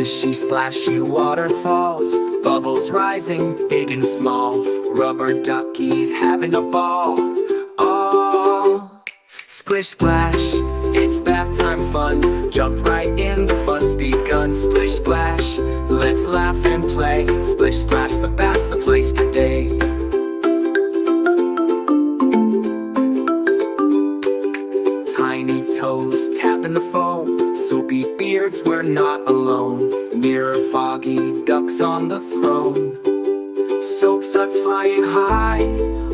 Splishy splashy waterfalls, bubbles rising big and small, rubber duckies having a ball. Oh, splish splash, it's bath time fun, jump right in, the fun's begun. Splish splash, let's laugh and play, splish splash, the bath's the place today. Tiny toes tapping the foam, soapy beards, we're not alone. Mirror foggy ducks on the throne, soap suds flying high,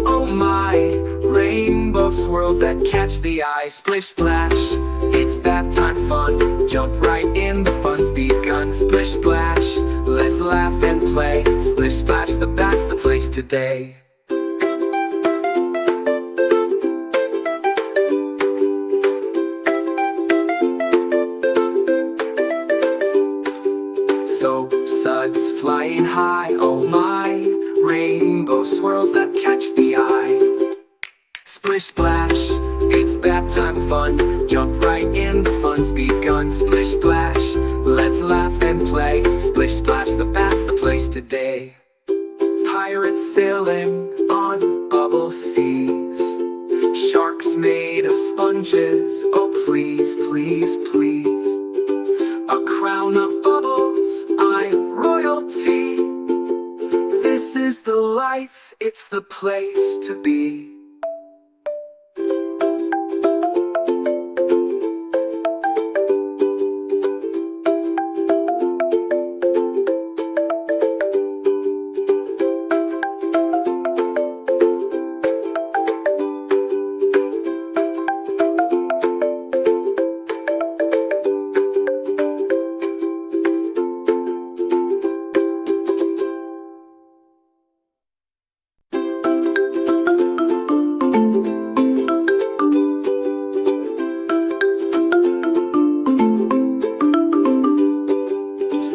oh my, rainbow swirls that catch the eye. Splish splash, it's bath time fun, jump right in, the fun's begun. Splish splash, let's laugh and play, splish splash, the bath's the place today. Soap suds flying high, oh my, rainbow swirls that catch the eye. Splish splash, it's bath time fun, jump right in, the fun's begun. Splish splash, let's laugh and play, splish splash, the bath's the place today. Pirates sailing on bubble seas, sharks made of sponges, oh please, please, please. A crown of bubbles, I'm royalty. This is the life, it's the place to be.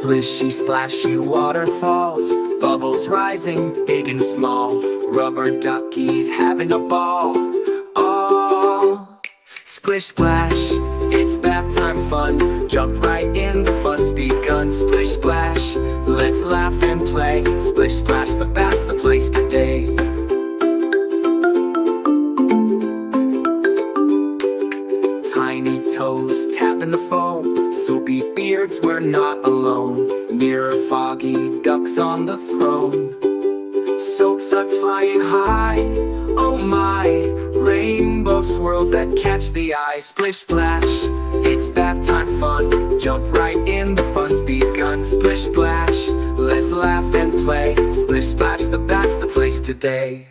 Splishy splashy waterfalls, bubbles rising big and small, rubber duckies having a ball. Oh, splish splash, it's bath time fun, jump right in, the fun's begun. Splish splash, let's laugh and play, splish splash, the bath's the place today. Tiny toes tapping the foam, soapy beards, we're not alone. Mirror foggy ducks on the throne, soap suds flying high, oh my, rainbow swirls that catch the eye. Splish splash, it's bath time fun, jump right in, the fun's begun. Splish splash, let's laugh and play, splish splash, the bath's the place today.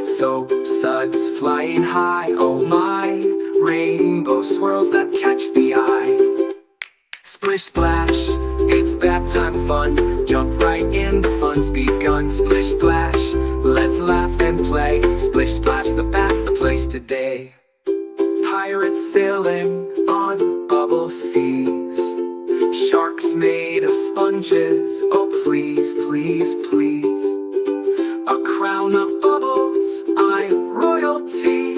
Soap suds flying high, oh my, rainbow swirls that catch the eye. Splish splash, it's bath time fun, jump right in, the fun's begun. Splish splash, let's laugh and play, splish splash, the bath's the place today. Pirates sailing on bubble seas, sharks made of sponges, oh please, please, please. A crown of bubbles, I'm royalty.